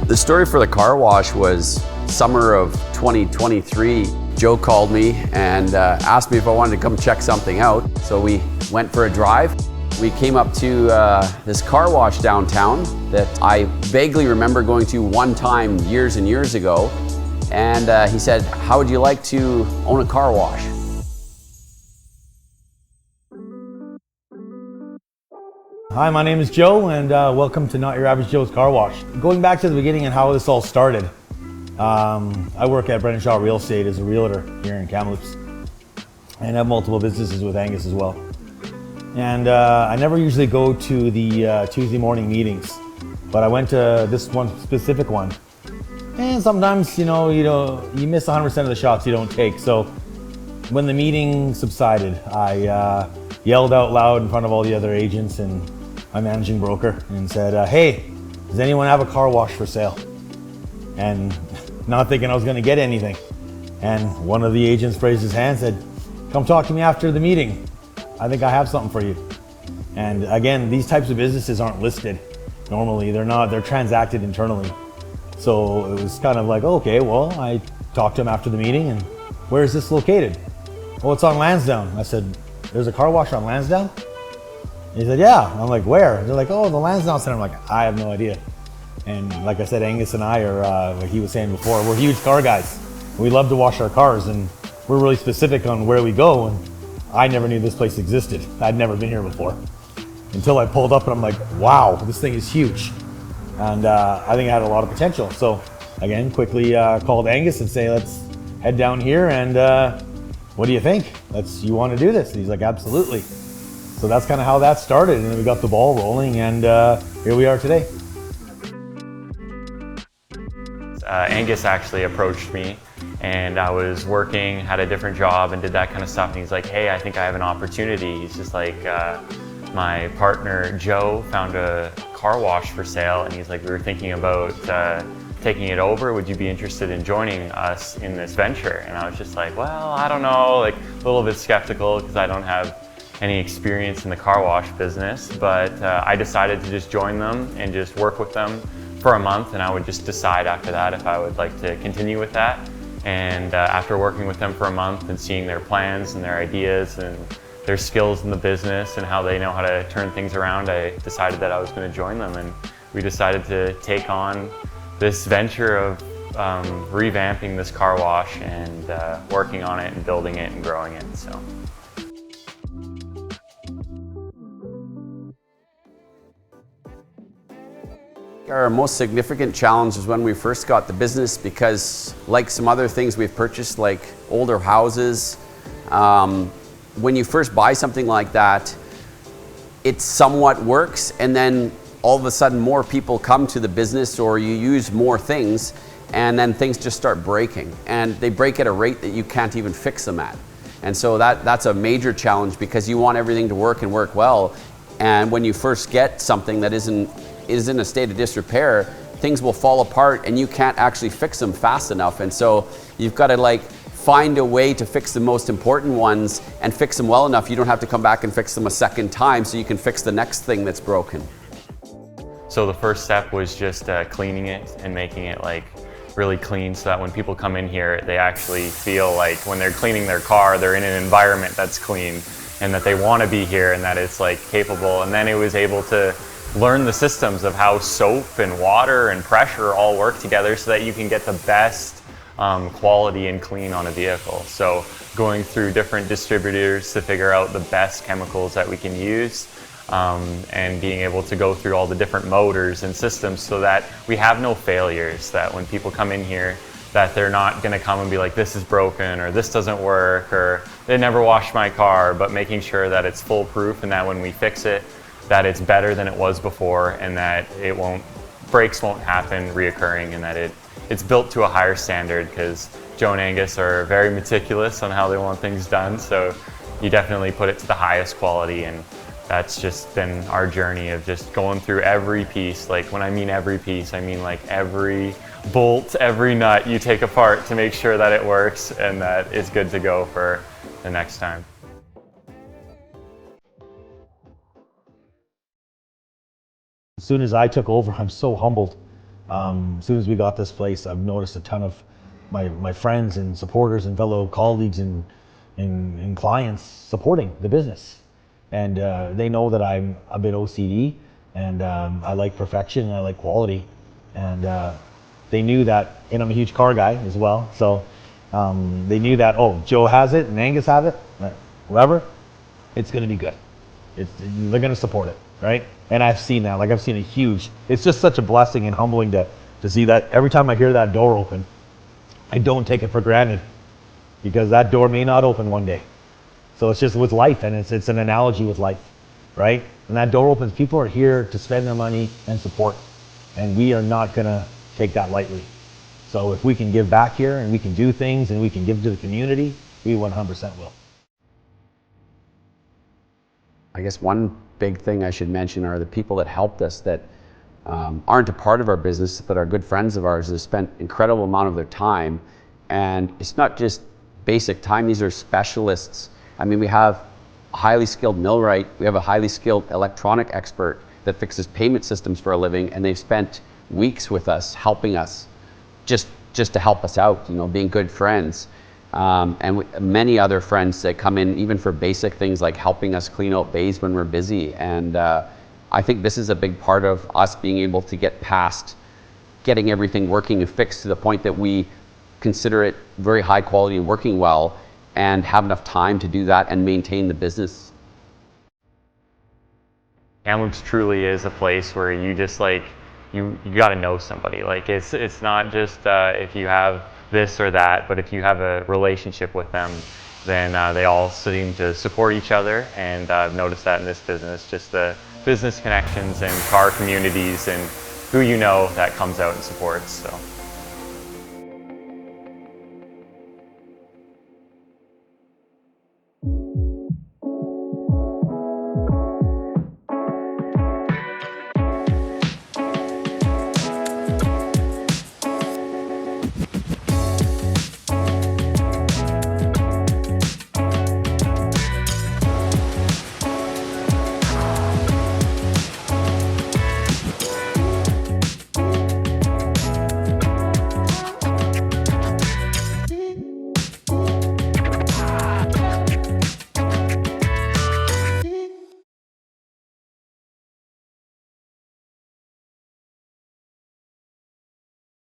The story for the car wash was summer of 2023. Joe called me and asked me if I wanted to come check something out. So we went for a drive. We came up to this car wash downtown that I vaguely remember going to one time years and years ago. And he said, "How would you like to own a car wash?" Hi, my name is Joe, and welcome to Not Your Average Joe's Car Wash. Going back to the beginning and how this all started, I work at Brennan Shaw Real Estate as a realtor here in Kamloops, and have multiple businesses with Angus as well. And I never usually go to the Tuesday morning meetings, but I went to this one specific one. And sometimes, you miss 100% of the shots you don't take. So when the meeting subsided, I yelled out loud in front of all the other agents and my managing broker and said, "Hey, does anyone have a car wash for sale?" And not thinking I was gonna get anything. And one of the agents raised his hand and said, "Come talk to me after the meeting. I think I have something for you." And again, these types of businesses aren't listed. Normally, they're transacted internally. So it was kind of like, okay, well, I talked to him after the meeting, and where is this located? "Oh, it's on Lansdowne." I said, "There's a car wash on Lansdowne?" He said, "Yeah." I'm like, "Where?" They're like, "Oh, the Lansdowne Center." I'm like, "I have no idea." And like I said, Angus and I are, like he was saying before, we're huge car guys. We love to wash our cars, and we're really specific on where we go. And I never knew this place existed. I'd never been here before until I pulled up, and I'm like, wow, this thing is huge. And I think it had a lot of potential. So again, quickly called Angus and say, "Let's head down here, and what do you think? You want to do this?" And he's like, "Absolutely." So that's kind of how that started, and then we got the ball rolling, and here we are today. Angus actually approached me, and I was working, had a different job, and did that kind of stuff. And he's like, "Hey, I think I have an opportunity." He's just like, my partner Joe found a car wash for sale, and he's like, "We were thinking about taking it over. Would you be interested in joining us in this venture?" And I was just like, "Well, I don't know," like a little bit skeptical because I don't have any experience in the car wash business. But I decided to just join them and just work with them for a month, and I would just decide after that if I would like to continue with that. And after working with them for a month and seeing their plans and their ideas and their skills in the business and how they know how to turn things around, I decided that I was going to join them, and we decided to take on this venture of revamping this car wash and working on it and building it and growing it. So. Our most significant challenge was when we first got the business, because like some other things we've purchased, like older houses, when you first buy something like that, it somewhat works, and then all of a sudden more people come to the business, or you use more things, and then things just start breaking, and they break at a rate that you can't even fix them at. And so that's a major challenge, because you want everything to work and work well, and when you first get something that is in a state of disrepair, things will fall apart and you can't actually fix them fast enough. And so you've got to find a way to fix the most important ones and fix them well enough you don't have to come back and fix them a second time, so you can fix the next thing that's broken. So the first step was just cleaning it and making it really clean, so that when people come in here, they actually feel like when they're cleaning their car, they're in an environment that's clean and that they want to be here and that it's capable. And then it was able to learn the systems of how soap and water and pressure all work together so that you can get the best quality and clean on a vehicle. So going through different distributors to figure out the best chemicals that we can use, and being able to go through all the different motors and systems so that we have no failures, that when people come in here, that they're not going to come and be like, "This is broken," or "This doesn't work," or "They never washed my car," but making sure that it's foolproof and that when we fix it, that it's better than it was before, and that breaks won't happen reoccurring, and that it's built to a higher standard, because Joe and Angus are very meticulous on how they want things done. So you definitely put it to the highest quality, and that's just been our journey of just going through every piece. When I mean every piece, I mean every bolt, every nut you take apart to make sure that it works and that it's good to go for the next time. As soon as I took over, I'm so humbled As soon as we got this place, I've noticed a ton of my friends and supporters and fellow colleagues and clients supporting the business. And they know that I'm a bit OCD, and I like perfection and I like quality. And they knew that, and I'm a huge car guy as well, so they knew that, oh, Joe has it and Angus have it, whoever, it's gonna be good. They're gonna support it, right? And I've seen that, like I've seen a huge, it's just such a blessing and humbling to see that. Every time I hear that door open, I don't take it for granted, because that door may not open one day. So it's just with life, and it's an analogy with life, right? When that door opens, people are here to spend their money and support, and we are not gonna take that lightly. So if we can give back here and we can do things and we can give to the community, we 100% will. I guess one big thing I should mention are the people that helped us that aren't a part of our business, but are good friends of ours, that spent incredible amount of their time. And it's not just basic time, these are specialists. I mean, we have a highly skilled millwright, we have a highly skilled electronic expert that fixes payment systems for a living, and they've spent weeks with us, helping us, just to help us out, you know, being good friends. Many other friends that come in even for basic things like helping us clean out bays when we're busy. And I think this is a big part of us being able to get past getting everything working and fixed to the point that we consider it very high quality and working well, and have enough time to do that and maintain the business. Kamloops truly is a place where you just like, you got to know somebody. Like it's not just if you have this or that, but if you have a relationship with them, then they all seem to support each other. And I've noticed that in this business, just the business connections and car communities and who you know that comes out and supports. So.